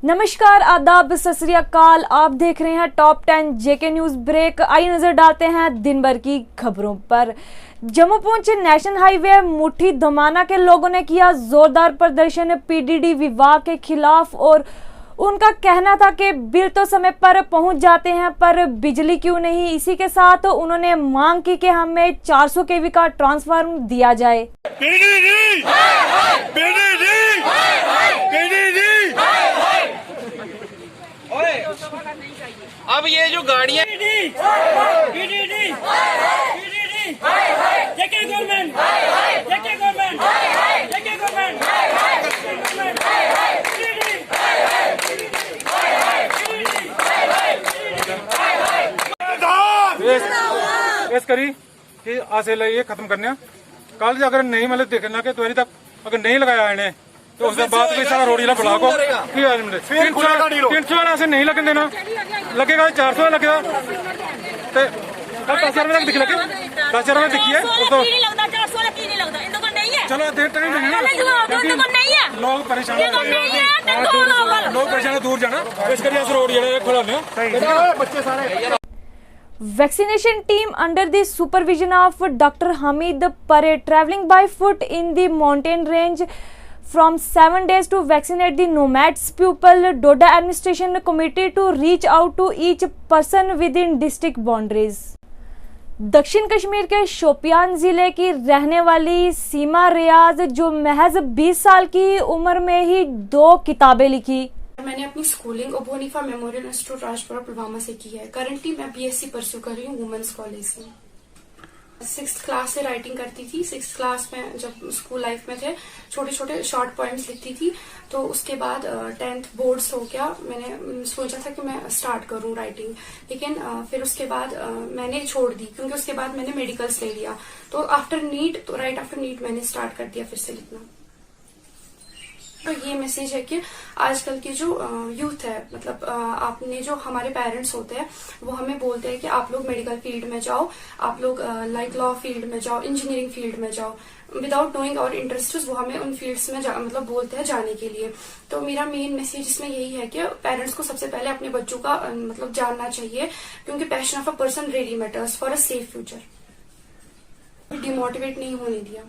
नमस्कार, आदाब, सत श्री अकाल। आप देख रहे हैं टॉप 10 जेके न्यूज ब्रेक। आइए नजर डालते हैं दिन भर की खबरों पर। जम्मू पुंछ नेशनल हाईवे मुट्ठी धमाना के लोगों ने किया जोरदार प्रदर्शन पीडीडी विभाग के खिलाफ और उनका कहना था कि बिल तो समय पर पहुंच जाते हैं पर बिजली क्यों नहीं। इसी के साथ उन्होंने मांग की कि हमें 400 केवी का ट्रांसफार्मर दिया जाए। PDD, PDD, PDD. अब ये जो गाड़ियां इस करी कि आसे ये खत्म करने कल अगर नहीं मतलब देखना कि तुरी तक अगर नहीं लगाया इन्हें तो उसके बाद भी सारा रोड़ी बुला को 300 वाला से नहीं लगन देना, लगेगा 400 लगेगा। 10,000 रुपए तक दिख लगे, 10,000 रुपए दिखिए तो चलो देर तक नहीं, लोग परेशान दूर जाना इस करिए रोड खुला बच्चे सारे। Vaccination team under the supervision of Dr. Hamid Pare traveling by foot in the mountain range from 7 days to vaccinate the nomads pupil. Doda administration committee to reach out to each person within district boundaries. दक्षिण कश्मीर के शोपियान जिले की रहने वाली सीमा रियाज जो महज 20 साल की उम्र में ही 2 किताबें लिखी। मैंने अपनी स्कूलिंग ओबोनीफा मेमोरियल इंस्टीट्यूट राजपुरा पुलवामा से की है। करंटली मैं बीएससी परस्यू कर रही हूँ वुमेन्स कॉलेज में। 6th क्लास से राइटिंग करती थी। 6th क्लास में जब स्कूल लाइफ में थे छोटे छोटे शॉर्ट पोएम्स लिखती थी। तो उसके बाद 10th बोर्ड्स हो गया, मैंने सोचा था कि मैं स्टार्ट करूं राइटिंग, लेकिन फिर उसके बाद मैंने छोड़ दी क्योंकि उसके बाद मैंने मेडिकल्स ले लिया। तो आफ्टर नीट, तो राइट आफ्टर नीट मैंने स्टार्ट कर दिया फिर से लिखना। तो ये मैसेज है कि आजकल की जो यूथ है, मतलब आपने जो हमारे पेरेंट्स होते हैं वो हमें बोलते हैं कि आप लोग मेडिकल फील्ड में जाओ, आप लोग लाइक लॉ फील्ड में जाओ, इंजीनियरिंग फील्ड में जाओ। विदाउट नोइंग आवर इंटरेस्ट वो हमें उन फील्ड्स में मतलब बोलते हैं जाने के लिए। तो मेरा मेन मैसेज इसमें यही है कि पेरेंट्स को सबसे पहले अपने बच्चों का मतलब जानना चाहिए, क्योंकि passion of a person really matters for a safe future. Demotivate नहीं होने दिया।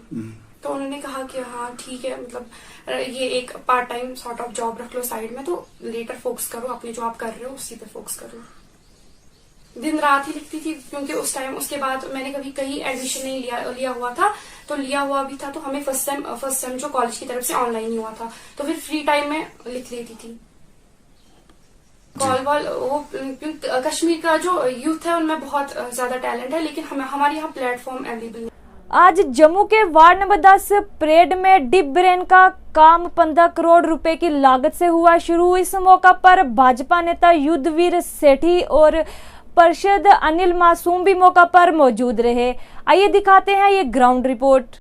तो उन्होंने कहा कि हाँ ठीक है, मतलब ये एक part time sort of job रख लो साइड में, तो लेटर फोकस करो, अपने जो आप कर रहे हो उसी पे फोकस करो। दिन रात ही लिखती थी क्योंकि उस टाइम उसके बाद मैंने कभी कहीं एडमिशन नहीं लिया हुआ था। तो लिया हुआ भी था तो हमें फर्स्ट सेम जो कॉलेज की तरफ से ऑनलाइन ही हुआ था, तो फिर फ्री टाइम में लिख लेती थी। कॉल वॉल वो कश्मीर का जो यूथ है उनमें बहुत ज्यादा टैलेंट है, लेकिन हमारे यहाँ प्लेटफॉर्म अवेलेबल नहीं। आज जम्मू के वार्ड नंबर 10 परेड में डीप ब्रेन का काम 15 करोड़ रुपए की लागत से हुआ शुरू। इस मौका पर भाजपा नेता युद्धवीर सेठी और पार्षद अनिल मासूम भी मौका पर मौजूद रहे। आइए दिखाते हैं ये ग्राउंड रिपोर्ट।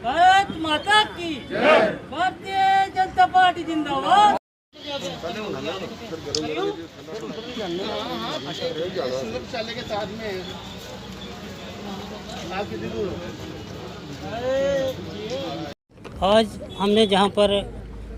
भारत माता की जय, भारतीय जनता पार्टी जिंदाबाद। आज हमने जहाँ पर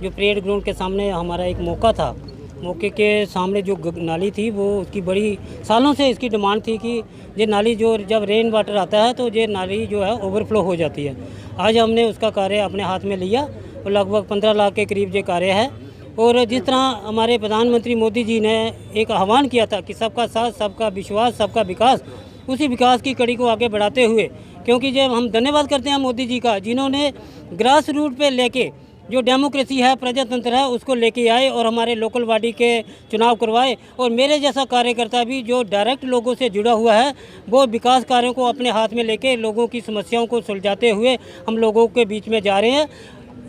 जो परेड ग्राउंड के सामने हमारा एक मौका था, मौके के सामने जो नाली थी वो उसकी बड़ी सालों से इसकी डिमांड थी कि ये नाली जो जब रेन वाटर आता है तो ये नाली जो है ओवरफ्लो हो जाती है। आज हमने उसका कार्य अपने हाथ में लिया और लगभग 15 लाख के करीब ये कार्य है। और जिस तरह हमारे प्रधानमंत्री मोदी जी ने एक आह्वान किया था कि सबका साथ, सबका विश्वास, सबका विकास, उसी विकास की कड़ी को आगे बढ़ाते हुए, क्योंकि जब हम धन्यवाद करते हैं मोदी जी का जिन्होंने ग्रास रूट पे लेके जो डेमोक्रेसी है, प्रजातंत्र है, उसको लेके आए और हमारे लोकल बॉडी के चुनाव करवाए। और मेरे जैसा कार्यकर्ता भी जो डायरेक्ट लोगों से जुड़ा हुआ है वो विकास कार्यों को अपने हाथ में लेके लोगों की समस्याओं को सुलझाते हुए हम लोगों के बीच में जा रहे हैं।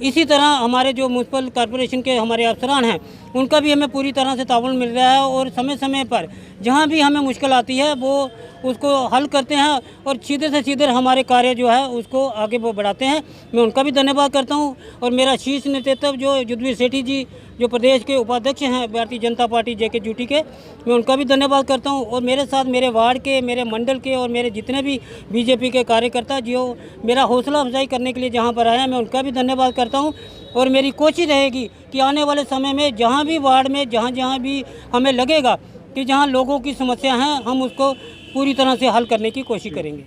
इसी तरह हमारे जो म्यूनसिपल कॉरपोरेशन के हमारे अफसरान हैं उनका भी हमें पूरी तरह से ताउन मिल रहा है और समय समय पर जहाँ भी हमें मुश्किल आती है वो उसको हल करते हैं और सीधे से सीधे हमारे कार्य जो है उसको आगे वो बढ़ाते हैं। मैं उनका भी धन्यवाद करता हूँ। और मेरा शीर्ष नेतृत्व जो युद्धवीर सेठी जी जो प्रदेश के उपाध्यक्ष हैं भारतीय जनता पार्टी JK के, मैं उनका भी धन्यवाद करता हूं। और मेरे साथ मेरे वार्ड के, मेरे मंडल के और मेरे जितने भी BJP के कार्यकर्ता जो मेरा हौसला अफजाई करने के लिए जहां पर आए हैं, मैं उनका भी धन्यवाद करता हूं। और मेरी कोशिश रहेगी कि आने वाले समय में जहां भी वार्ड में जहां भी हमें लगेगा कि जहां लोगों की समस्या हैं, हम उसको पूरी तरह से हल करने की कोशिश करेंगे।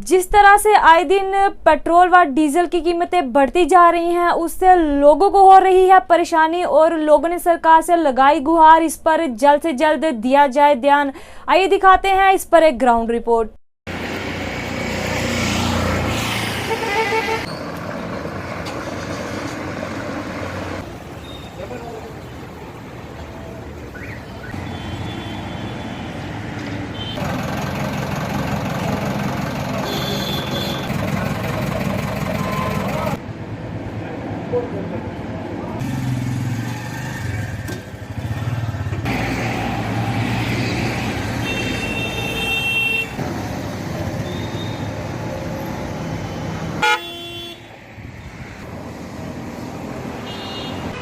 जिस तरह से आए दिन पेट्रोल व डीजल की कीमतें बढ़ती जा रही हैं, उससे लोगों को हो रही है परेशानी और लोगों ने सरकार से लगाई गुहार इस पर जल्द से जल्द दिया जाए ध्यान। आइए दिखाते हैं इस पर एक ग्राउंड रिपोर्ट।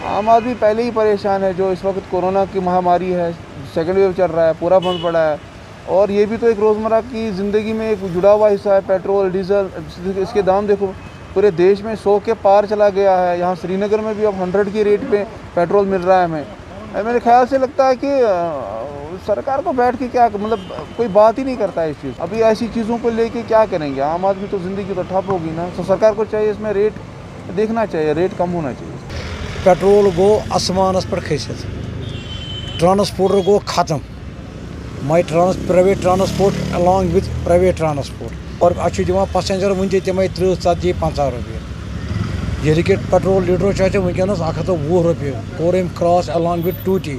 आम आदमी पहले ही परेशान है। जो इस वक्त कोरोना की महामारी है, सेकेंड वेव चल रहा है, पूरा बंद पड़ा है। और ये भी तो एक रोज़मर्रा की ज़िंदगी में एक जुड़ा हुआ हिस्सा है। पेट्रोल डीजल, इसके दाम देखो, पूरे देश में 100 के पार चला गया है। यहाँ श्रीनगर में भी अब 100 की रेट पे पेट्रोल मिल रहा है हमें। मेरे ख्याल से लगता है कि सरकार को बैठ के क्या, मतलब कोई बात ही नहीं करता है इस चीज़। अभी ऐसी चीज़ों को लेके क्या करेंगे? आम आदमी तो ज़िंदगी तो ठप होगी ना। तो सरकार को चाहिए इसमें रेट देखना चाहिए, रेट कम होना चाहिए। पेट्रोल गो आसमानस पर खसित, ट्रांसपोर्टर गो खत्म। My private transport along with private transport और अच्छा पैसेंजर वन तम 30, 40, 50 रुपये। ये पेट्रोल लीटर वनस 120 रुपये core cross along with 2T।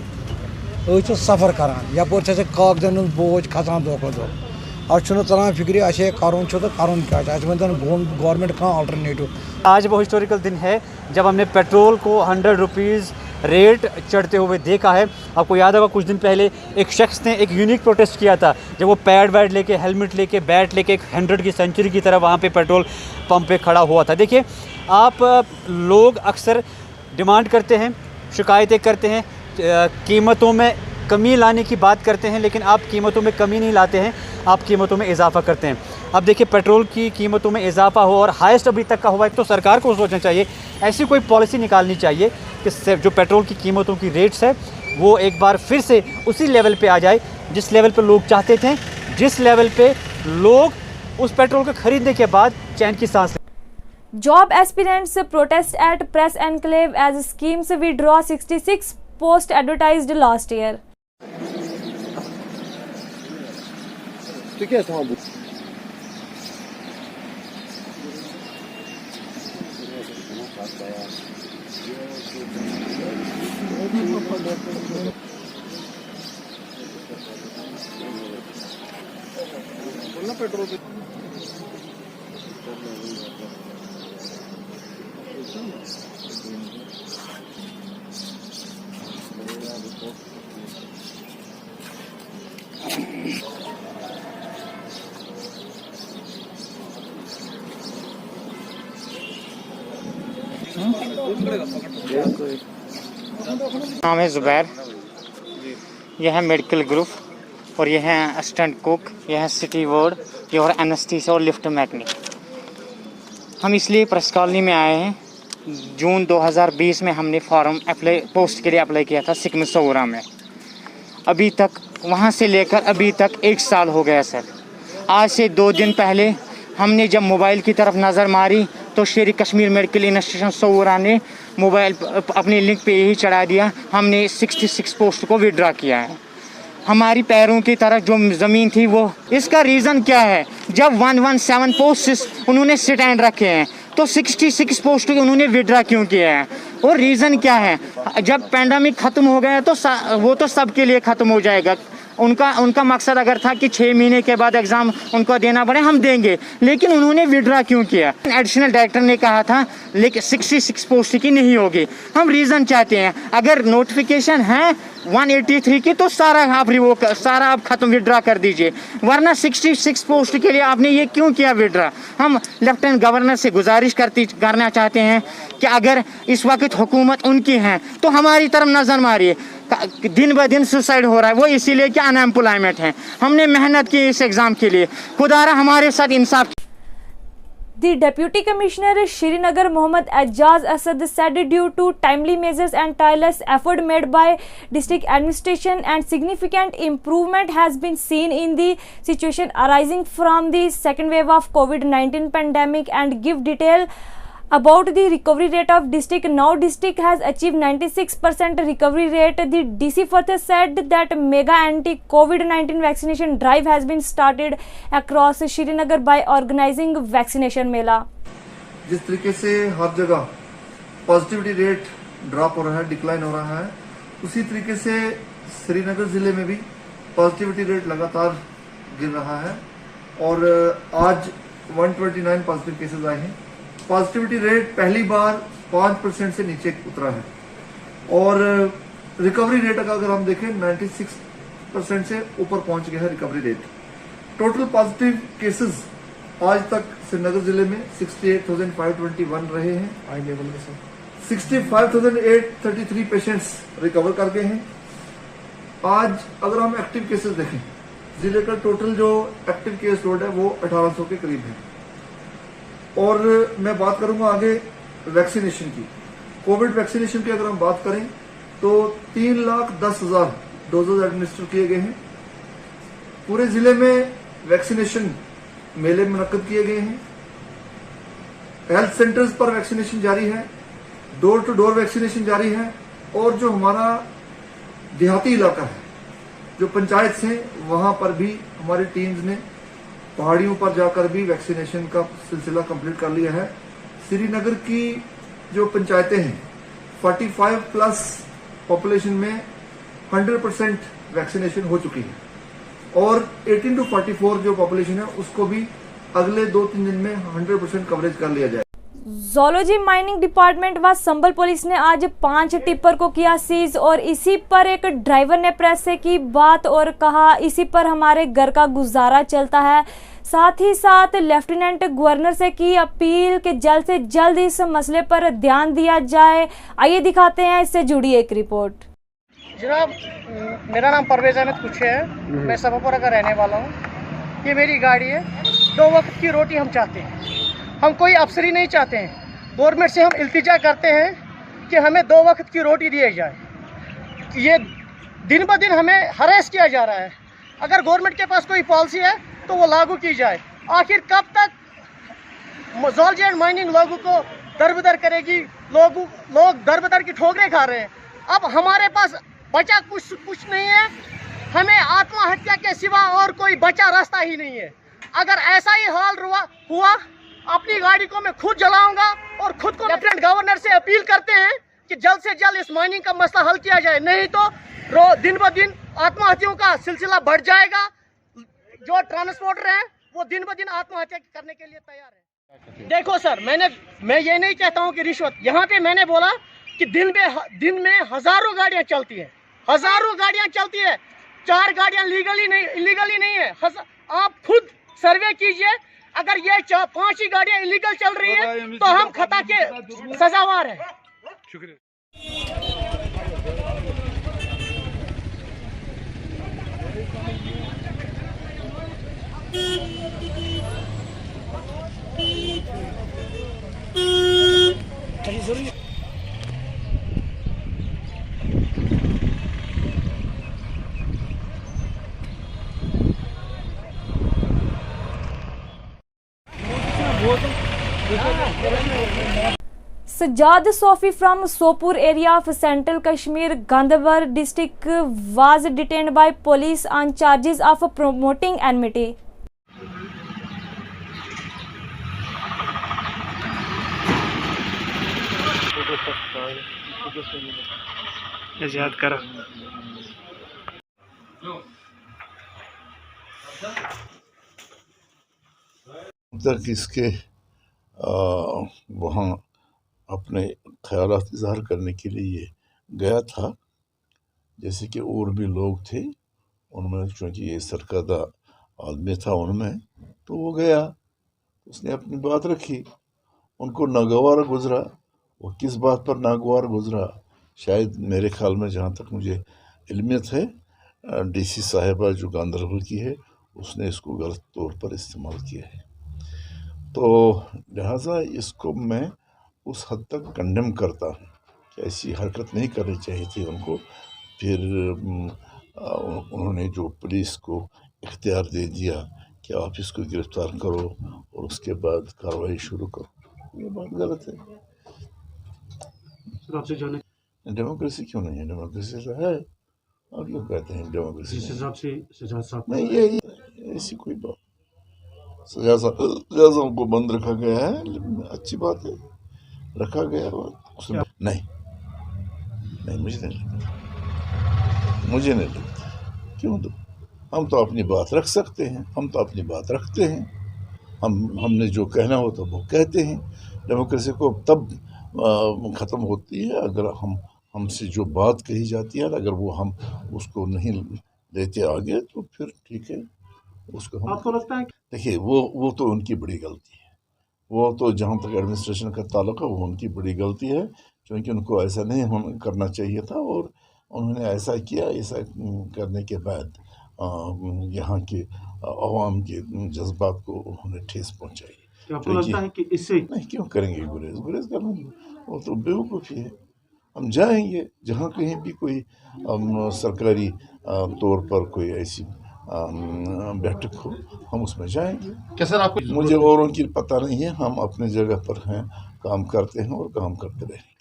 सफ़र करान यप कागजन बोझ खसान दो दह। अब तरान फिक्र असे करुन तो करुन क्या गवर्नमेंट कहाँ अल्टरनेटिव। आज वो हिस्टोरिकल दिन है जब हमने पेट्रोल को 100 रुपीज़ रेट चढ़ते हुए देखा है। आपको याद होगा कुछ दिन पहले एक शख्स ने एक यूनिक प्रोटेस्ट किया था, जब वो पैड वैड लेके, हेलमेट लेके, बैट लेके एक 100 की सेंचुरी की तरह वहाँ पे पेट्रोल पंप पे खड़ा हुआ था। देखिए, आप लोग अक्सर डिमांड करते हैं, शिकायतें करते हैं, कीमतों में कमी लाने की बात करते हैं, लेकिन आप कीमतों में कमी नहीं लाते हैं, आप कीमतों में इजाफा करते हैं। अब देखिए, पेट्रोल की कीमतों में इजाफा हो और हाईएस्ट अभी तक का हुआ है, तो सरकार को सोचना चाहिए, ऐसी कोई पॉलिसी निकालनी चाहिए कि जो पेट्रोल की कीमतों की रेट्स है वो एक बार फिर से उसी लेवल पे आ जाए जिस लेवल पे लोग चाहते थे, जिस लेवल पे लोग उस पेट्रोल को खरीदने के बाद चैन की सांस। Job aspirants protest at press enclave as schemes withdraw 66 posts advertised last year. नाम है ज़ुबैर, यह है मेडिकल ग्रुप और यह है असिस्टेंट कुक, यह है सिटी वार्ड, यह और एनेस्थीसिया और लिफ्ट मैकेनिक। हम इसलिए प्रेस कॉलोनी में आए हैं, जून 2020 में हमने फॉर्म पोस्ट के लिए अप्लाई किया था सिकम सौरा में। अभी तक वहाँ से लेकर अभी तक 1 साल हो गया सर। आज से 2 दिन पहले हमने जब मोबाइल की तरफ नज़र मारी तो शेर कश्मीर मेडिकल इंस्टीट्यूशन सौरा ने मोबाइल अपनी लिंक पे यही चढ़ा दिया, हमने 66 पोस्ट को विड्रॉ किया है। हमारी पैरों की तरफ जो ज़मीन थी वो, इसका रीज़न क्या है? जब 117 पोस्ट उन्होंने स्टैंड रखे हैं तो 66 पोस्ट उन्होंने विड्रॉ क्यों किया है? और रीज़न क्या है? जब पैंडमिक ख़त्म हो गया तो वो तो सबके लिए ख़त्म हो जाएगा। उनका मकसद अगर था कि 6 महीने के बाद एग्ज़ाम उनको देना पड़े, हम देंगे, लेकिन उन्होंने विड्रा क्यों किया? एडिशनल डायरेक्टर ने कहा था लेकिन 66 पोस्ट की नहीं होगी। हम रीज़न चाहते हैं, अगर नोटिफिकेशन है 183 की तो सारा आप ख़त्म विड्रा कर दीजिए, वरना 66 पोस्ट के लिए आपने ये क्यों किया विड्रा? हम लेफ्टिनेंट गवर्नर से गुजारिश करना चाहते हैं कि अगर इस वक्त हुकूमत उनकी है तो हमारी तरफ नज़र मारिए। दिन ब दिन सुसाइड हो रहा है, वो इसीलिए कि अनएम्प्लॉयमेंट है। हमने मेहनत की इस एग्ज़ाम के लिए, खुदारा हमारे साथ इंसाफ। The Deputy Commissioner Srinagar Mohammad Ajaz Asad said due to timely measures and tireless effort made by district administration and significant improvement has been seen in the situation arising from the second wave of COVID-19 pandemic and give detail about the recovery rate of district. Now district has achieved 96% recovery rate. The DC further said that mega anti-COVID-19 vaccination drive has been started across Srinagar by organizing vaccination मेला। जिस तरीके से हर जगह positivity rate drop हो रहा है, decline हो रहा है, उसी तरीके से श्रीनगर जिले में भी पॉजिटिविटी रेट लगातार गिर रहा है और आज 129 पॉजिटिव केसेस आए हैं। पॉजिटिविटी रेट पहली बार 5% से नीचे उतरा है और रिकवरी रेट अगर हम देखें 96% से ऊपर पहुंच गया है recovery rate. Total positive cases आज तक श्रीनगर जिले में 68,521 रहे हैं। हाई लेवल के साथ 65,833 पेशेंट्स रिकवर कर गए हैं। आज अगर हम एक्टिव केसेस देखें, जिले का टोटल जो एक्टिव केस लोड है वो 1800 के करीब है। और मैं बात करूंगा आगे वैक्सीनेशन की। कोविड वैक्सीनेशन की अगर हम बात करें तो 3,10,000 डोजेज एडमिनिस्टर किए गए हैं। पूरे जिले में वैक्सीनेशन मेले मुनक्कद किए गए हैं। हेल्थ सेंटर्स पर वैक्सीनेशन जारी है, डोर टू डोर वैक्सीनेशन जारी है और जो हमारा देहाती इलाका है, जो पंचायत हैं, वहां पर भी हमारी टीम्स ने पहाड़ियों पर जाकर भी वैक्सीनेशन का सिलसिला कंप्लीट कर लिया है। श्रीनगर की जो पंचायतें हैं 45 प्लस पॉपुलेशन में 100% वैक्सीनेशन हो चुकी है और 18 to 44 जो पॉपुलेशन है उसको भी अगले 2-3 दिन में 100% कवरेज कर लिया जाए। जोलॉजी माइनिंग डिपार्टमेंट व संबल पुलिस ने आज 5 टिप्पर को किया सीज और इसी पर एक ड्राइवर ने प्रेस से की बात और कहा इसी पर हमारे घर का गुजारा चलता है। साथ ही साथ लेफ्टिनेंट गवर्नर से की अपील कि जल्द से जल्द इस मसले पर ध्यान दिया जाए। आइए दिखाते हैं इससे जुड़ी एक रिपोर्ट। जनाब, मेरा नाम परवेज अहमद कुछ है, मैं सबपुरा का रहने वाला हूँ। ये मेरी गाड़ी है। 2 वक्त की रोटी हम चाहते हैं, हम कोई अफसरी नहीं चाहते हैं। गवर्नमेंट से हम इल्तिजा करते हैं कि हमें 2 वक्त की रोटी दी जाए। ये दिन ब दिन हमें हरेस किया जा रहा है। अगर गवर्नमेंट के पास कोई पॉलिसी है तो वो लागू की जाए। आखिर कब तक जोलॉजी एंड माइनिंग लोगों को दरबदर करेगी? लोग दरबदर की ठोकरें खा रहे हैं। अब हमारे पास बचा कुछ नहीं है, हमें आत्महत्या के सिवा और कोई बचा रास्ता ही नहीं है। अगर ऐसा ही हाल हुआ अपनी गाड़ी को मैं खुद जलाऊंगा और खुद को लेफ्टिनेंट गवर्नर से अपील करते हैं कि जल्द से जल्द इस माइनिंग का मसला हल किया जाए, नहीं तो दिन ब दिन आत्महत्याओं का सिलसिला बढ़ जाएगा। जो ट्रांसपोर्टर हैं वो दिन ब दिन आत्महत्या करने के लिए तैयार है। देखो सर, मैं ये नहीं कहता हूँ कि रिश्वत, यहाँ पे मैंने बोला कि दिन में हजारों गाड़ियाँ चलती है, 4 गाड़ियाँ इलीगली नहीं है। आप खुद सर्वे कीजिए, अगर ये 5 ही गाड़ियाँ इलीगल चल रही है तो हम खता के सजावार हैं। शुक्रिया। Sajjad Sofi from Sopur area of Central Kashmir, Gandhar district was detained by police on charges of promoting enmity. याद करो। तक इसके वहाँ अपने ख्यालात इज़हार करने के लिए गया था, जैसे कि और भी लोग थे उनमें, चूँकि ये सरकर्दा आदमी था उनमें, तो वो गया, उसने अपनी बात रखी, उनको नागवार गुजरा। वो किस बात पर नागवार गुजरा, शायद मेरे ख्याल में, जहाँ तक मुझे इल्मियत है, डीसी साहिबा जो गांधरबल की है, उसने इसको गलत तौर पर इस्तेमाल किया है। तो लिहाजा इसको मैं उस हद तक कंडेम करता हूँ कि ऐसी हरकत नहीं करनी चाहिए थी उनको। फिर उन्होंने जो पुलिस को इख्तियार दे दिया कि आप इसको गिरफ्तार करो और उसके बाद कार्रवाई शुरू करो, ये बात गलत है। डेमोक्रेसी क्यों नहीं है? डेमोक्रेसी तो है। आप क्यों कहते हैं डेमोक्रेसी नहीं? ये ऐसी कोई बात, सजा को बंद रखा गया है, अच्छी बात है, रखा गया उसमें नहीं, मुझे नहीं लगता। क्यों दो? हम तो अपनी बात रख सकते हैं, हम तो अपनी बात रखते हैं, हमने जो कहना हो तो वो कहते हैं। डेमोक्रेसी को तब ख़त्म होती है अगर हमसे जो बात कही जाती है, अगर वो हम उसको नहीं लेते आगे, तो फिर ठीक है, उसको हम। आपको लगता है? देखिए, वो तो उनकी बड़ी गलती है, वो तो जहाँ तक एडमिनिस्ट्रेशन का ताल्लुक है, वो उनकी बड़ी गलती है, क्योंकि उनको ऐसा नहीं करना चाहिए था, और उन्होंने ऐसा किया। ऐसा करने के बाद यहाँ के अवाम के जज्बात को उन्होंने ठेस पहुँचाई। आपको लगता है कि इससे नहीं, क्यों करेंगे गुरेज करना? वो तो बेवकूफ़ी है। हम जाएंगे जहाँ कहीं भी कोई सरकारी तौर पर कोई ऐसी बैठक हो, हम उसमें जाएंगे। क्या सर आपको? मुझे औरों की पता नहीं है, हम अपने जगह पर हैं, काम करते हैं और काम करते रहेंगे।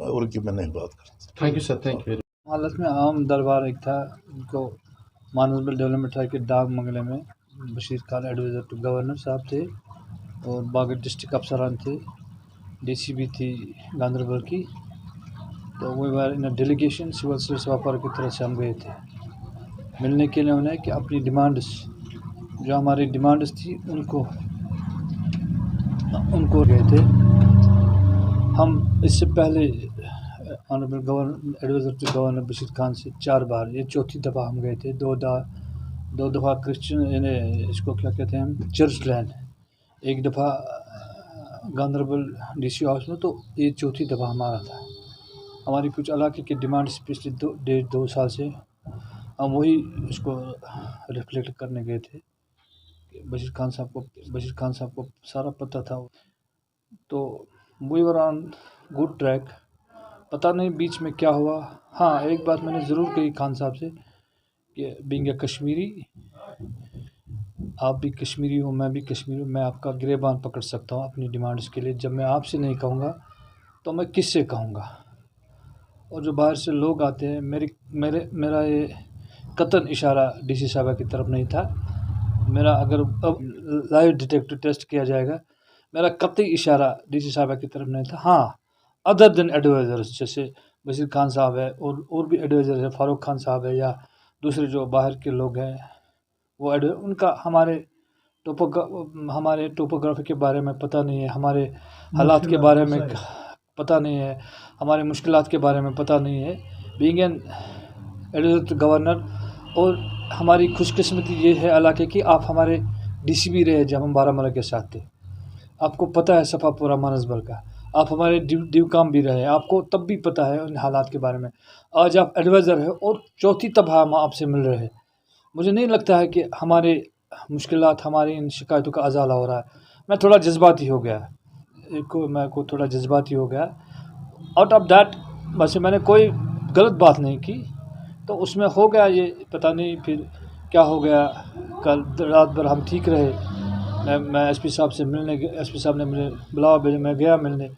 और की मैं नहीं बात करता। Thank you sir, thank you. हालत में आम दरबार एक था, उनको मानसबल डेवलपमेंट है कि डाक मंगले में Bashir Khan adviser to governor साहब थे, और बाकी डिस्ट्रिक्ट अफसरान थे, डीसीपी थी गांधरबल की। तो वो बार इन डेलीगेशन सिविल सर्विस वापर की तरफ से हम गए थे मिलने के लिए उन्हें, कि अपनी डिमांड्स, जो हमारी डिमांड्स थी, उनको गए थे हम। इससे पहले honourable governor adviser to governor Bashir Khan से 4 बार, ये चौथी दफ़ा हम गए थे। 2 दफ़ा क्रिश्चियन, यानी इसको क्या कहते हैं हम, चर्च लैंड, एक दफ़ा गांधरबल डीसी हाउस में, तो ये चौथी दफ़ा हमारा था। हमारी कुछ इलाके की डिमांड्स पिछले 1.5-2 साल से हम वही इसको रिफ्लेक्ट करने गए थे। बशीर खान साहब को सारा पता था, तो we were on good track. पता नहीं बीच में क्या हुआ। हाँ, एक बात मैंने ज़रूर कही खान साहब से कि बीइंग ए कश्मीरी, आप भी कश्मीरी हो, मैं भी कश्मीरी हूँ, मैं आपका गिरेबान पकड़ सकता हूँ अपनी डिमांड्स के लिए। जब मैं आपसे नहीं कहूँगा तो मैं किससे कहूँगा? और जो बाहर से लोग आते हैं, मेरा ये कतन इशारा डीसी साहब की तरफ नहीं था। मेरा अगर अब लाइव डिटेक्टिव टेस्ट किया जाएगा, मेरा कतई इशारा डीसी साहब की तरफ नहीं था। हाँ, अदर देन एडवाइज़र्स, जैसे बशीर खान साहब है और भी एडवाइज़र है, फारूक खान साहब है, या दूसरे जो बाहर के लोग हैं, वो उनका हमारे टोपोग्राफी के बारे में पता नहीं है, हमारे हालात के बारे में पता नहीं है, हमारे मुश्किलात के बारे में पता नहीं है। Being an adviser to governor, और हमारी खुशकिस्मती ये है इलाके की, आप हमारे डीसी भी रहे जब हम बारामूला के साथ थे। आपको पता है सफ़ापुरा मानसबल का, आप हमारे ड्यू काम भी रहे, आपको तब भी पता है उन हालात के बारे में। आज आप एडवाइज़र हैं और चौथी दफ़ा हम आपसे मिल रहे हैं। मुझे नहीं लगता है कि हमारे मुश्किलात, हमारी इन शिकायतों का अजाला हो रहा है। मैं थोड़ा जज्बाती हो गया, थोड़ा जज्बाती हो गया। आउट ऑफ दैट, वैसे मैंने कोई गलत बात नहीं की, तो उसमें हो गया ये, पता नहीं फिर क्या हो गया। कल रात भर हम ठीक रहे। मैं एसपी साहब से मिलने, एसपी साहब ने मुझे बुलावा भेजा, मैं गया मिलने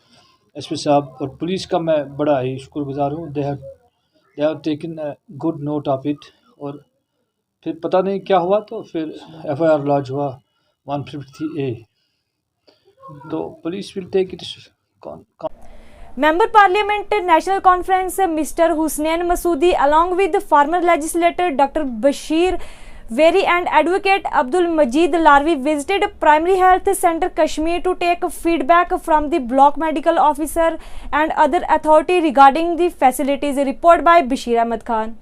एसपी साहब और पुलिस का। मैं बड़ा ही शुक्रगुजार हूँ, they have taken good note of it. और फिर पता नहीं क्या हुआ, तो फिर FIR लॉन्च हुआ 150A, तो police will take it. Member Parliament National Conference Mr. Husnain Masoodi along with former legislator Dr. Bashir Wari and Advocate Abdul Majid Larvi visited Primary Health Center Kashmir to take feedback from the block medical officer and other authority regarding the facilities. Report by Bashir Ahmed Khan.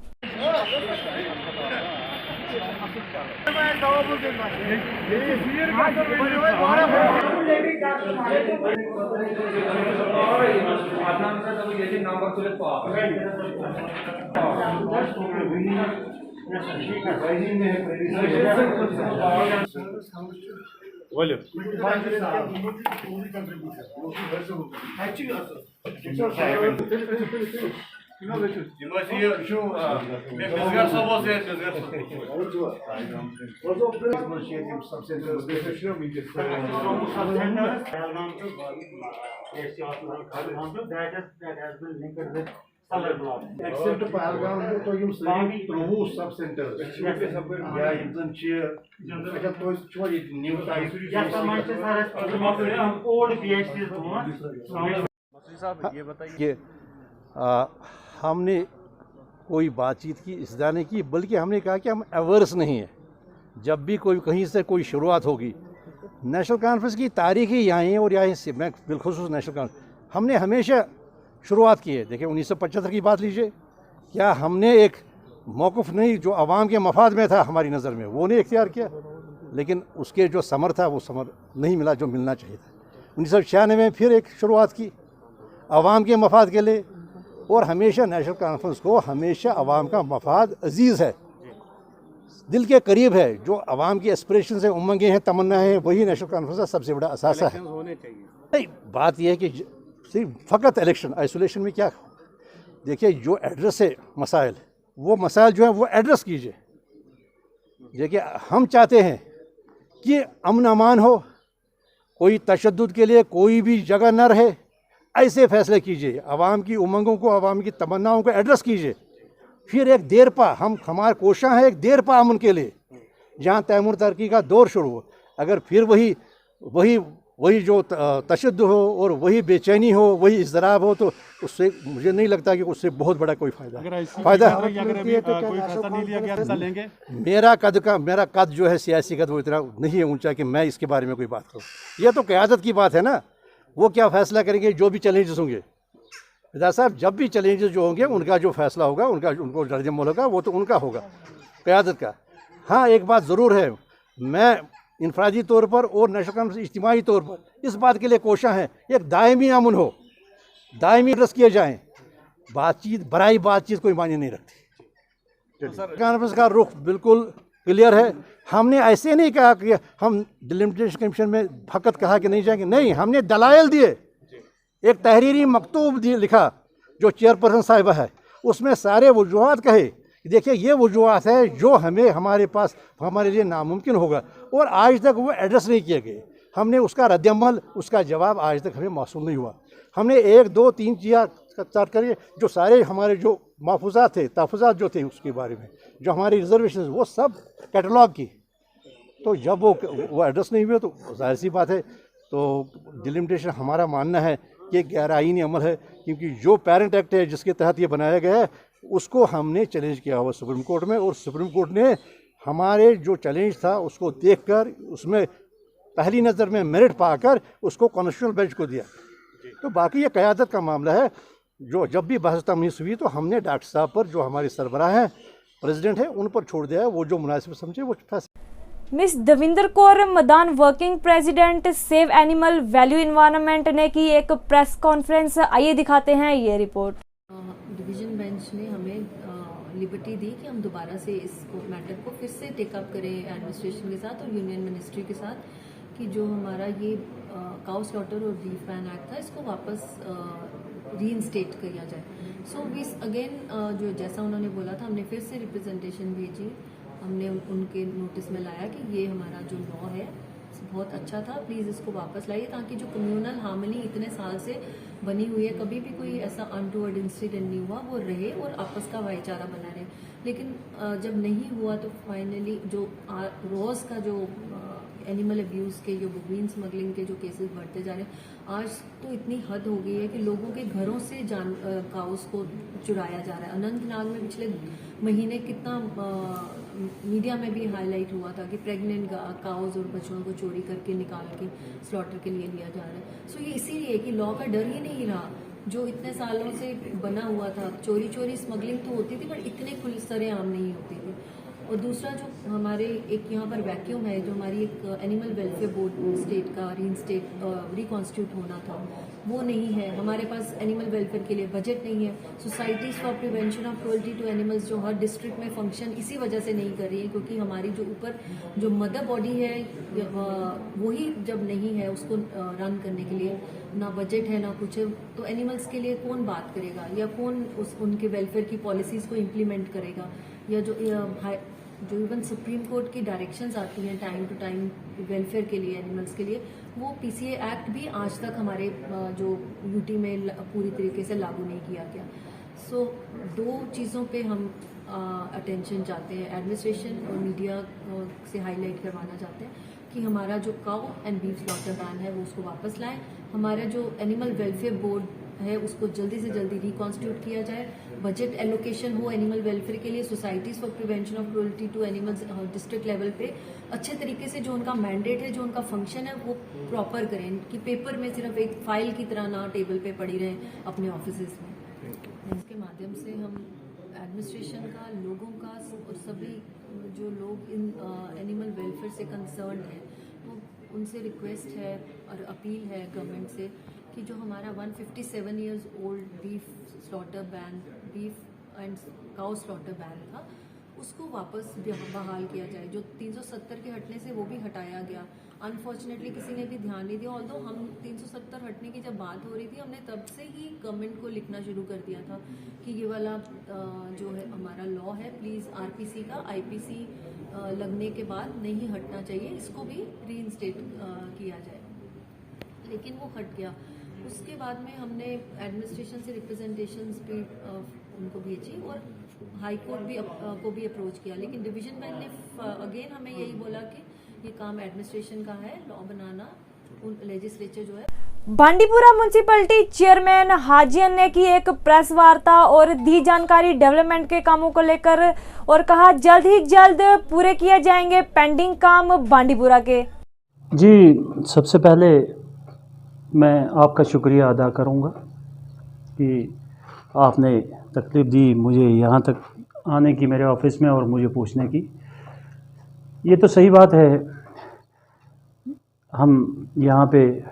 Except Pahalgam, तो यम सारी 13 sub centre या यम अच्छा तो छोड़ new type या समाज से सारा ओल्ड पीएचडी साहब ये बताइए हमने कोई बातचीत की इस्दा नहीं की, बल्कि हमने कहा कि हम अवर्स नहीं हैं। जब भी कोई कहीं से कोई शुरुआत होगी, नेशनल कॉन्फ्रेंस की तारीख ही यहाँ है और यहाँ से मैं बिलखुसूस नेशनल कॉन्फ्रेंस हमने हमेशा शुरुआत की है। देखिए 1975 की बात लीजिए, क्या हमने एक मौक़िफ़ नहीं जो आवाम के मफाद में था हमारी नज़र में वो नहीं इख्तियार किया, लेकिन उसके जो समर था वो समर नहीं मिला जो मिलना चाहिए था। 1996 में फिर एक शुरुआत की आवाम के मफाद के लिए, और हमेशा नेशनल कॉन्फ्रेंस को हमेशा आवाम का मफाद अजीज़ है, दिल के करीब है। जो आवाम की एस्पिरेशन है, उमंगें हैं, तमन्ना है, वही नेशनल कॉन्फ्रेंस का सबसे बड़ा असासा है। नहीं, बात यह है कि सिर्फ फ़कत इलेक्शन आइसोलेशन में क्या, देखिए जो एड्रेस है मसाइल, वो मसाइल जो है वो एड्रेस कीजिए। देखिए हम चाहते हैं कि अमन अमान हो, कोई तशद्दुद के लिए कोई भी जगह न रहे, ऐसे फैसले कीजिए। आवाम की उमंगों को, आवाम की तमन्नाओं को एड्रेस कीजिए। फिर एक देर पा हमारे कोशिश है एक देर पा अमन के लिए, जहाँ तैमूर तरक्की का दौर शुरू हो। अगर फिर वही जो तशद्दुद हो और वही बेचैनी हो, वही इज़्तिराब हो, तो उससे मुझे नहीं लगता कि उससे बहुत बड़ा कोई फ़ायदा। मेरा कद जो है सियासी कद वो इतना नहीं है ऊंचा कि मैं इसके बारे में कोई बात करूँ। यह तो क़यादत की बात है ना, वो क्या फ़ैसला करेंगे जो भी चैलेंजेस होंगे। फिदा साहब, जब भी चैलेंजेस जो होंगे उनका जो फ़ैसला होगा, उनको दर्जमल होगा, वो तो उनका होगा क़यादत का। हाँ, एक बात ज़रूर है, मैं इनफरादी तौर पर और नेशनल कॉन्फ्रेंस इज्तिमाई तौर पर इस बात के लिए कोशिश है एक दायमी अमन हो, दायमी एड्रेस किए जाएँ। बातचीत बराई बातचीत कोई मायने नहीं रखती। कॉन्फ्रेंस का रुख बिल्कुल क्लियर है। हमने ऐसे नहीं कहा कि हम डिलिमिटेशन कमीशन में फकत कहा कि नहीं जाएंगे, नहीं, हमने दलाइल दिए। एक तहरीरी मकतूब लिखा जो चेयरपर्सन साहिबा है, उसमें सारे वजूहात कहे। देखिए ये वजूहात है जो हमारे पास हमारे लिए नामुमकिन होगा, और आज तक वो एड्रेस नहीं किए गए। हमने उसका रद्दअमल, उसका जवाब आज तक हमें मौसूल नहीं हुआ। हमने 1 2 3 चीज़ स्टार्ट करिए, जो सारे हमारे जो महफूजात थे, तहफ़्फ़ुज़ात जो थे उसके बारे में, जो हमारी रिजर्वेशन वो सब कैटलॉग की। तो जब वो एड्रेस नहीं हुए तो जाहिर सी बात है, तो डिलिमिटेशन हमारा मानना है कि गैर आईनी अमल है, क्योंकि जो पेरेंट एक्ट है जिसके तहत ये बनाया गया है उसको हमने चैलेंज किया हुआ सुप्रीम कोर्ट में, और सुप्रीम कोर्ट ने हमारे जो चैलेंज था उसको देखकर उसमें पहली नज़र में मेरिट पाकर उसको कॉन्स्टिट्यूशनल बेंच को दिया। तो बाकी ये क़यादत का मामला है। जो जब भी बहस तमीज़ हुई तो हमने डॉक्टर साहब पर, जो हमारे सरबराह हैं, प्रेसिडेंट है, उन पर छोड़ दिया है, वो जो मुनासिब समझे वो फैसला। Miss Davinder Kaur Madan working president save animal value environment ने की एक प्रेस कॉन्फ्रेंस। आइए दिखाते हैं ये रिपोर्ट। डिवीज़न बेंच ने हमें लिबर्टी दी कि हम दोबारा से इस मैटर को फिर से टेकअप करें एडमिनिस्ट्रेशन के साथ और यूनियन मिनिस्ट्री के साथ, कि जो हमारा ये काउ स्लॉटर और बीफ बैन एक्ट था इसको वापस रीइंस्टेट किया जाए। सो वी अगेन जो जैसा उन्होंने बोला था, हमने फिर से रिप्रेजेंटेशन भेजी, हमने उनके नोटिस में लाया कि ये हमारा जो लॉ है बहुत अच्छा था, प्लीज़ इसको वापस लाइए, ताकि जो कम्युनल हार्मनी इतने साल से बनी हुई है, कभी भी कोई ऐसा अनटूवर्ड इंसिडेंट नहीं हुआ, वो रहे और आपस का भाईचारा बना रहे। लेकिन जब नहीं हुआ तो फाइनली जो रोज़ का जो एनिमल अब्यूज़ के, जो बग्वीन स्मगलिंग के जो केसेस बढ़ते जा रहे हैं, आज तो इतनी हद हो गई है कि लोगों के घरों से काउस को चुराया जा रहा है। अनंतनाग में पिछले महीने कितना मीडिया में भी हाईलाइट हुआ था कि प्रेग्नेंट काउज और बच्चों को चोरी करके निकाल के स्लॉटर के लिए लिया जा रहा है। सो ये इसीलिए कि लॉ का डर ही नहीं रहा जो इतने सालों से बना हुआ था। चोरी स्मगलिंग तो होती थी बट इतने खुले सरेआम नहीं होती थी। और दूसरा जो हमारे एक यहाँ पर वैक्यूम है, जो हमारी एक एनिमल वेलफेयर बोर्ड स्टेट का रिकॉन्स्टिट्यूट होना था, वो नहीं है। हमारे पास एनिमल वेलफेयर के लिए बजट नहीं है। Societies for prevention of cruelty to animals जो हर डिस्ट्रिक्ट में फंक्शन इसी वजह से नहीं कर रही है क्योंकि हमारी जो ऊपर जो मदर बॉडी है वही जब नहीं है उसको रन करने के लिए ना बजट है ना कुछ है, तो एनिमल्स के लिए कौन बात करेगा या कौन उनके वेलफेयर की पॉलिसीज़ को इम्प्लीमेंट करेगा। या जो इवन सुप्रीम कोर्ट की डायरेक्शंस आती हैं टाइम टू टाइम वेलफेयर के लिए एनिमल्स के लिए, वो पीसीए एक्ट भी आज तक हमारे जो यूटी में पूरी तरीके से लागू नहीं किया गया। सो दो चीज़ों पे हम अटेंशन चाहते हैं, एडमिनिस्ट्रेशन और मीडिया से हाईलाइट करवाना चाहते हैं कि हमारा जो cow and beef slaughter ban है वो उसको वापस लाएं। हमारा जो एनिमल वेलफेयर बोर्ड है उसको जल्दी से जल्दी रिकॉन्स्टिट्यूट किया जाए। बजट एलोकेशन हो एनिमल वेलफेयर के लिए। Societies for prevention of cruelty to animals district level पे अच्छे तरीके से जो उनका मैंडेट है, जो उनका फंक्शन है, वो प्रॉपर करें कि पेपर में सिर्फ एक फाइल की तरह ना टेबल पे पड़ी रहें अपने ऑफिसेज में। इसके माध्यम से हम एडमिनिस्ट्रेशन का, लोगों का और सभी जो लोग इन एनिमल वेलफेयर से कंसर्न हैं तो उनसे रिक्वेस्ट है और अपील है गवर्नमेंट से कि जो हमारा 157 years old beef slaughter ban, beef and cow slaughter ban था, उसको वापस बहाल किया जाए। जो 370 के हटने से वो भी हटाया गया। अनफॉर्चुनेटली किसी ने भी ध्यान नहीं दिया। ऑल्दो हम 370 हटने की जब बात हो रही थी हमने तब से ही गवर्नमेंट को लिखना शुरू कर दिया था कि ये वाला जो है हमारा लॉ है, प्लीज़ आरपीसी का आईपीसी लगने के बाद नहीं हटना चाहिए, इसको भी रीइंस्टेट किया जाए। लेकिन वो हट गया। उसके बाद में हमने एडमिनिस्ट्रेशन से रिप्रेजेंटेशंस भी उनको भेजी और हाई कोर्ट भी को भी अप्रोच किया, लेकिन डिवीजन बेंच ने अगेन हमें यही बोला कि ये काम एडमिनिस्ट्रेशन का है, लॉ बनाना लेजिस्लेचर जो है। बांडीपुरा म्युनिसिपैलिटी चेयरमैन हाजियन ने की एक प्रेस वार्ता और दी जानकारी डेवलपमेंट के कामों को लेकर और कहा जल्द ही जल्द पूरे किए जाएंगे पेंडिंग काम बांडीपुरा के। जी, सबसे पहले मैं आपका शुक्रिया अदा करूंगा कि आपने तकलीफ़ दी मुझे यहाँ तक आने की, मेरे ऑफिस में, और मुझे पूछने की। ये तो सही बात है, हम यहाँ पे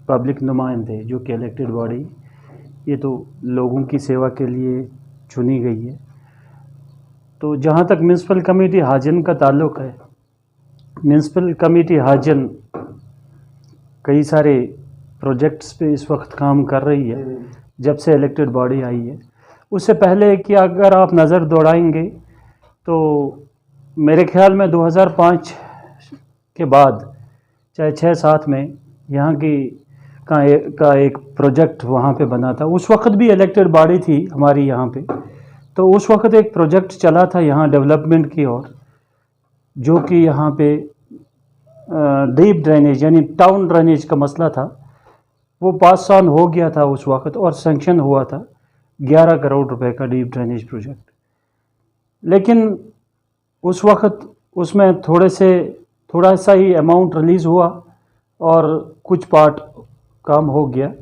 पब्लिक नुमाइंदे जो कि इलेक्टेड बॉडी, ये तो लोगों की सेवा के लिए चुनी गई है। तो जहाँ तक म्यूनसिपल कमेटी हाजिन का ताल्लुक़ है, म्यूनसिपल कमेटी हाजिन कई सारे प्रोजेक्ट्स पे इस वक्त काम कर रही है जब से इलेक्टेड बॉडी आई है। उससे पहले कि अगर आप नज़र दौड़ाएंगे तो मेरे ख्याल में 2005 के बाद चाहे 6-7 में यहाँ की का एक प्रोजेक्ट वहाँ पे बना था। उस वक्त भी इलेक्टेड बॉडी थी हमारी यहाँ पे, तो उस वक्त एक प्रोजेक्ट चला था यहाँ डेवलपमेंट की ओर, जो कि यहाँ पे डीप ड्रेनेज यानी टाउन ड्रेनेज का मसला था। वो पास ऑन हो गया था उस वक्त और सैंक्शन हुआ था 11 करोड़ रुपए का डीप ड्रेनेज प्रोजेक्ट। लेकिन उस वक्त उसमें थोड़ा सा ही अमाउंट रिलीज़ हुआ और कुछ पार्ट काम हो गया,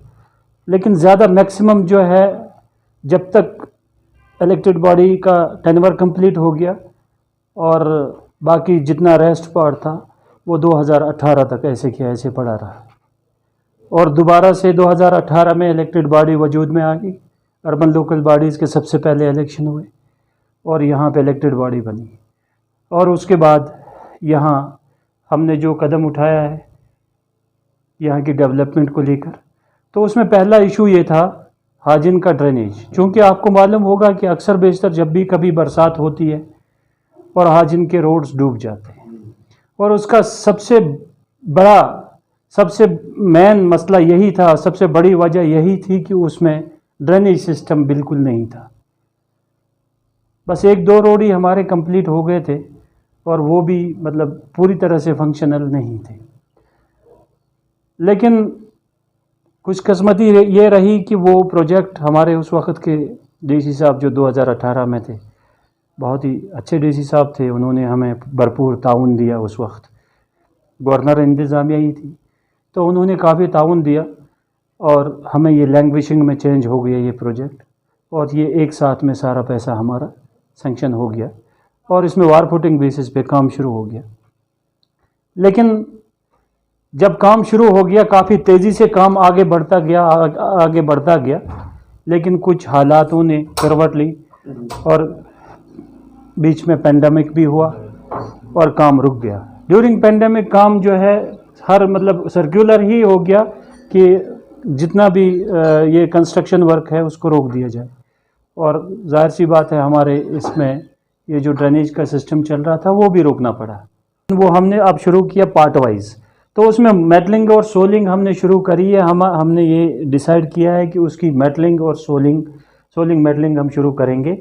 लेकिन ज़्यादा मैक्सिमम जो है जब तक इलेक्टेड बॉडी का टेन्योर कंप्लीट हो गया और बाकी जितना रेस्ट पार्ट था वो 2018 तक ऐसे के ऐसे पड़ा रहा। और दोबारा से 2018 में इलेक्टेड बॉडी वजूद में आ गई। अर्बन लोकल बॉडीज़ के सबसे पहले इलेक्शन हुए और यहाँ पे इलेक्टेड बॉडी बनी। और उसके बाद यहाँ हमने जो कदम उठाया है यहाँ की डेवलपमेंट को लेकर, तो उसमें पहला इशू ये था हाजिन का ड्रेनेज। चूँकि आपको मालूम होगा कि अक्सर बेशतर जब भी कभी बरसात होती है और हाजिन के रोड्स डूब जाते हैं, और उसका सबसे मेन मसला यही था, सबसे बड़ी वजह यही थी कि उसमें ड्रेनेज सिस्टम बिल्कुल नहीं था। बस 1-2 रोड ही हमारे कंप्लीट हो गए थे और वो भी मतलब पूरी तरह से फंक्शनल नहीं थे। लेकिन कुछ किस्मती ये रही कि वो प्रोजेक्ट हमारे उस वक्त के डीसी साहब जो 2018 में थे, बहुत ही अच्छे डीसी साहब थे, उन्होंने हमें भरपूर ताउन दिया। उस वक्त गवर्नर इंतज़ामिया ही थी, तो उन्होंने काफ़ी ताउन दिया और हमें ये लैंग्वेजिंग में चेंज हो गया ये प्रोजेक्ट, और ये एक साथ में सारा पैसा हमारा सैंक्शन हो गया और इसमें वार फुटिंग बेसिस पे काम शुरू हो गया। लेकिन जब काम शुरू हो गया काफ़ी तेज़ी से काम आगे बढ़ता गया, लेकिन कुछ हालातों ने करवट ली और बीच में पेंडेमिक भी हुआ और काम रुक गया। ड्यूरिंग पेंडेमिक काम जो है हर मतलब सर्कुलर ही हो गया कि जितना भी ये कंस्ट्रक्शन वर्क है उसको रोक दिया जाए, और जाहिर सी बात है हमारे इसमें ये जो ड्रेनेज का सिस्टम चल रहा था वो भी रोकना पड़ा। वो हमने अब शुरू किया पार्ट वाइज, तो उसमें मेटलिंग और सोलिंग हमने शुरू करी है। हमने ये डिसाइड किया है कि उसकी मेटलिंग और सोलिंग मेटलिंग हम शुरू करेंगे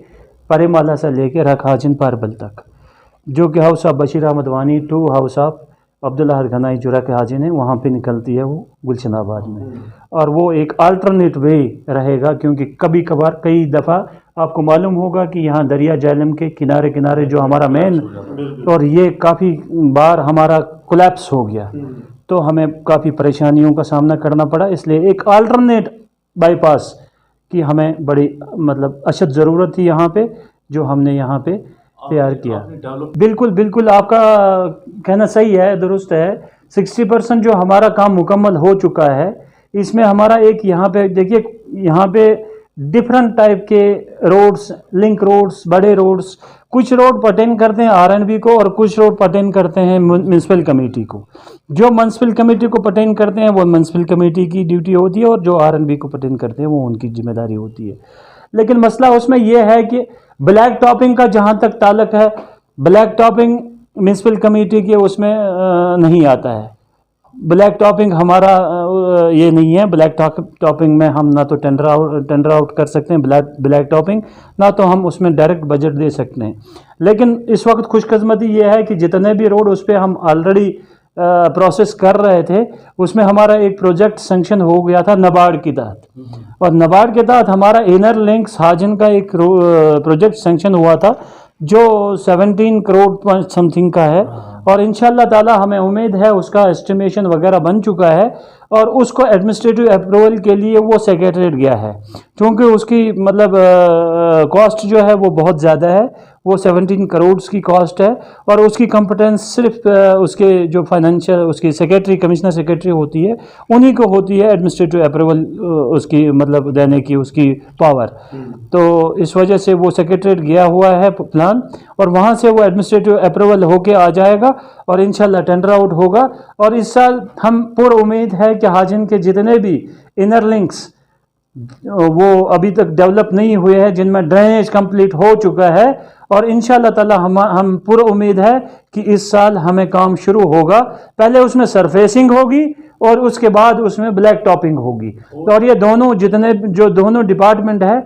परेमाला से लेकर रखाजिन पारबल तक, जो कि house of Bashir Ahmad Wani to house of Abdullah Ghanai जुरा के हाजिन है, वहाँ पे निकलती है वो गुलशनाबाद में। और वो एक अल्टरनेट वे रहेगा, क्योंकि कभी कभार कई दफ़ा आपको मालूम होगा कि यहाँ दरिया झेलम के किनारे किनारे जो हमारा मेन, और ये काफ़ी बार हमारा कोलैप्स हो गया, तो हमें काफ़ी परेशानियों का सामना करना पड़ा। इसलिए एक अल्टरनेट बाईपास की हमें बड़ी मतलब अशद ज़रूरत थी यहाँ पे, जो हमने यहाँ पे तैयार किया। बिल्कुल आपका कहना सही है, दुरुस्त है। 60% जो हमारा काम मुकम्मल हो चुका है, इसमें हमारा एक यहाँ पे देखिए, यहाँ पे डिफरेंट टाइप के रोड्स, लिंक रोड्स, बड़े रोड्स, कुछ रोड पर्टेन करते हैं आरएनबी को और कुछ रोड पर्टेन करते हैं म्यूनसिपल कमेटी को। जो म्यूनसिपल कमेटी को पर्टेन करते हैं वो म्यूनसिपल कमेटी की ड्यूटी होती है, और जो आरएनबी को पर्टेन करते हैं वो उनकी जिम्मेदारी होती है। लेकिन मसला उसमें यह है कि ब्लैक टॉपिंग का जहाँ तक ताल्लुक है, ब्लैक टॉपिंग म्यूनसिपल कमेटी के उसमें नहीं आता है। ब्लैक टॉपिंग हमारा ये नहीं है। ब्लैक टॉपिंग में हम ना तो टेंडर आउट कर सकते हैं ब्लैक टॉपिंग, ना तो हम उसमें डायरेक्ट बजट दे सकते हैं। लेकिन इस वक्त खुशकिस्मती ये है कि जितने भी रोड उस पर हम ऑलरेडी प्रोसेस कर रहे थे, उसमें हमारा एक प्रोजेक्ट सैंक्शन हो गया था नबार्ड के तहत, और नबार्ड के तहत हमारा इनर लिंक्स हाजिन का एक प्रोजेक्ट सैंक्शन हुआ था जो 17 करोड़ समथिंग का है, और इंशाल्लाह ताला हमें उम्मीद है उसका एस्टिमेशन वगैरह बन चुका है, और उसको एडमिनिस्ट्रेटिव अप्रूवल के लिए वो सेक्रेटरीट गया है, क्योंकि उसकी मतलब कॉस्ट जो है वो बहुत ज़्यादा है, वो 17 करोड़ की कॉस्ट है, और उसकी कंपिटेंस सिर्फ उसके जो फाइनेंशियल उसकी सेक्रेटरी, कमिश्नर सेक्रेटरी होती है, उन्हीं को होती है एडमिनिस्ट्रेटिव अप्रूवल उसकी मतलब देने की उसकी पावर। तो इस वजह से वो सेक्रेटरीट गया हुआ है प्लान, और वहाँ से वो एडमिनिस्ट्रेटिव अप्रूवल होके आ जाएगा और इंशाल्लाह टेंडर आउट होगा। और इस साल हम पूरी उम्मीद है कि हाजिन के जितने भी इनर लिंक्स वो अभी तक डेवलप नहीं हुए हैं, जिनमें ड्रेनेज कंप्लीट हो चुका है, और इंशाल्लाह ताला हम पूरा उम्मीद है कि इस साल हमें काम शुरू होगा। पहले उसमें सरफेसिंग होगी और उसके बाद उसमें ब्लैक टॉपिंग होगी, और ये दोनों जितने जो दोनों डिपार्टमेंट है,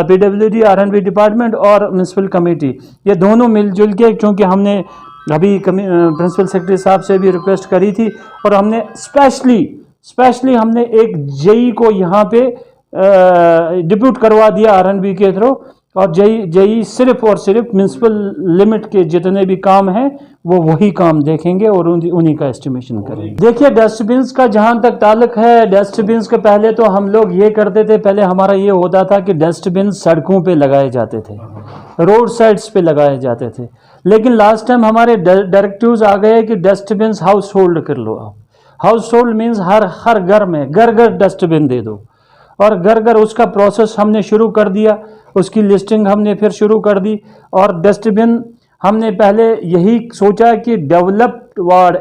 पीडब्ल्यूडी, आरएनबी डिपार्टमेंट और म्यूनसिपल कमेटी, ये दोनों मिलजुल के, क्योंकि हमने अभी प्रिंसिपल सेक्रेटरी साहब से भी रिक्वेस्ट करी थी, और हमने स्पेशली हमने एक जेई को यहाँ पे डिप्यूट करवा दिया आरएनबी के थ्रू, और जेई सिर्फ और सिर्फ म्यूनसिपल लिमिट के जितने भी काम हैं वो वही काम देखेंगे और उन्हीं का एस्टिमेशन करेंगे। देखिए, डस्टबिन्स का जहाँ तक ताल्लुक है, डस्टबिन्स के पहले तो हम लोग ये करते थे, पहले हमारा ये होता था कि डस्टबिन सड़कों पे लगाए जाते थे, रोड साइड्स पे लगाए जाते थे। लेकिन लास्ट टाइम हमारे डायरेक्टिव्स आ गए कि डस्टबिन हाउस होल्ड कर लो। आप हाउस होल्ड मीन्स हर घर में घर डस्टबिन दे दो, और घर उसका प्रोसेस हमने शुरू कर दिया, उसकी लिस्टिंग हमने फिर शुरू कर दी। और डस्टबिन हमने पहले यही सोचा कि डेवलप्ड वार्ड,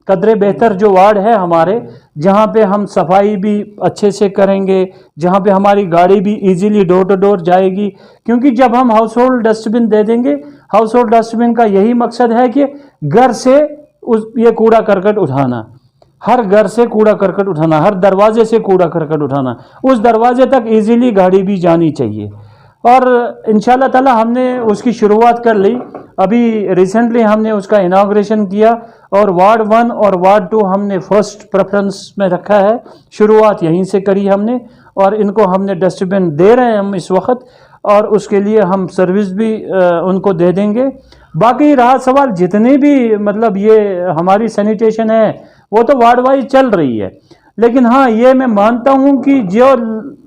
कदरे बेहतर जो वार्ड है हमारे, जहाँ पे हम सफाई भी अच्छे से करेंगे, जहाँ पे हमारी गाड़ी भी इजीली डोर टू डोर जाएगी, क्योंकि जब हम हाउस होल्ड डस्टबिन दे देंगे, हाउस होल्ड डस्टबिन का यही मकसद है कि घर से ये कूड़ा करकट उठाना, हर घर से कूड़ा करकट उठाना, हर दरवाजे से कूड़ा करकट उठाना, उस दरवाजे तक इजीली गाड़ी भी जानी चाहिए। और इंशाल्लाह ताला हमने उसकी शुरुआत कर ली। अभी रिसेंटली हमने उसका इनाग्रेशन किया, और वार्ड 1 और वार्ड 2 हमने फर्स्ट प्रेफरेंस में रखा है। शुरुआत यहीं से करी हमने, और इनको हमने डस्टबिन दे रहे हैं हम इस वक्त। और उसके लिए हम सर्विस भी उनको दे देंगे। बाकी रहा सवाल जितनी भी मतलब ये हमारी सैनिटेशन है वो तो वार्ड वाइज चल रही है, लेकिन हाँ ये मैं मानता हूँ कि जो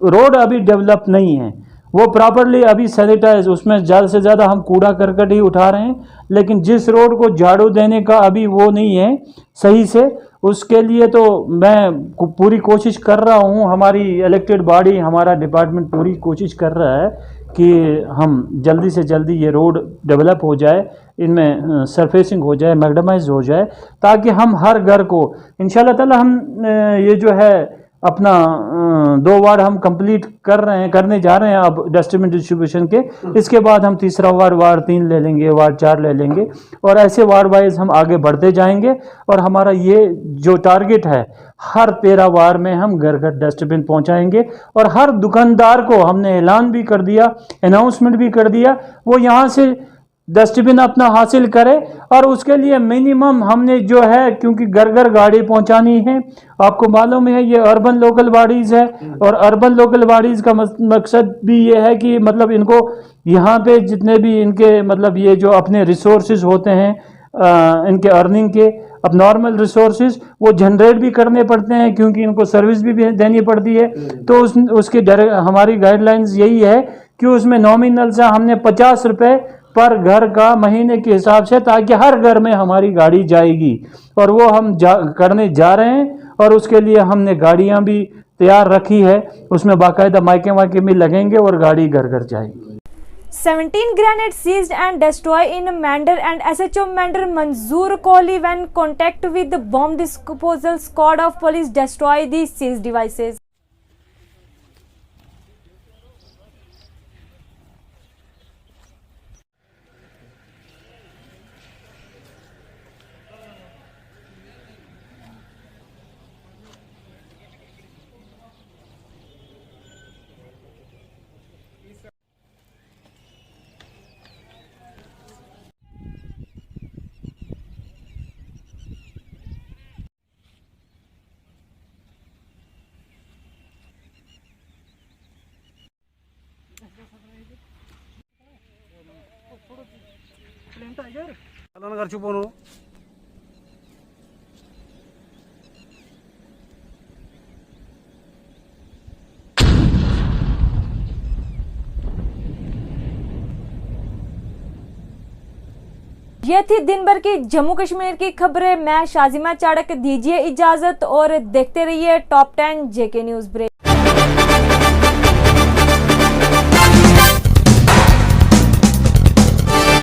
रोड अभी डेवलप नहीं है वो प्रॉपरली अभी सैनिटाइज, उसमें ज़्यादा से ज़्यादा हम कूड़ा करकट ही उठा रहे हैं, लेकिन जिस रोड को झाड़ू देने का अभी वो नहीं है सही से, उसके लिए तो मैं पूरी कोशिश कर रहा हूँ। हमारी इलेक्टेड बॉडी, हमारा डिपार्टमेंट पूरी कोशिश कर रहा है कि हम जल्दी से जल्दी ये रोड डेवलप हो जाए, इनमें सरफेसिंग हो जाए, मैग्डमाइज हो जाए, ताकि हम हर घर को इंशाल्लाह ताला हम ये जो है अपना 2 वार्ड हम कंप्लीट करने जा रहे हैं अब डस्टबिन डिस्ट्रीब्यूशन के। इसके बाद हम तीसरा वार्ड 3 ले लेंगे, वार्ड 4 ले लेंगे, और ऐसे वार्ड वाइज हम आगे बढ़ते जाएंगे। और हमारा ये जो टारगेट है हर 13 वार्ड में हम घर घर डस्टबिन पहुंचाएंगे, और हर दुकानदार को हमने ऐलान भी कर दिया, अनाउंसमेंट भी कर दिया, वो यहाँ से डस्टबिन अपना हासिल करे। और उसके लिए मिनिमम हमने जो है, क्योंकि घर घर गाड़ी पहुंचानी है, आपको मालूम है ये अर्बन लोकल बॉडीज़ है, और अर्बन लोकल बॉडीज़ का मकसद भी ये है कि मतलब इनको यहाँ पे जितने भी इनके मतलब ये जो अपने रिसोर्सेज होते हैं इनके अर्निंग के, अब नॉर्मल रिसोर्सेज वो जनरेट भी करने पड़ते हैं, क्योंकि इनको सर्विस भी देनी पड़ती है। तो उसके हमारी गाइडलाइंस यही है कि उसमें नॉमिनल से हमने 50 रुपये पर घर का महीने के हिसाब से, ताकि हर घर में हमारी गाड़ी जाएगी, और वो हम करने जा रहे हैं। और उसके लिए हमने गाड़ियां भी तैयार रखी है, उसमें बाकायदा माइके वाइके भी लगेंगे और गाड़ी घर घर जाएगी। 17 grenades seized and destroyed in Mandar, and SHO Mandar Manzoor Kohli, when contact with the bomb disposal squad of police, destroy the seized devices. ये थी दिन भर की जम्मू कश्मीर की खबरें। मैं शाजिमा चाड़क, दीजिए इजाजत और देखते रहिए टॉप 10 जेके न्यूज ब्रेक।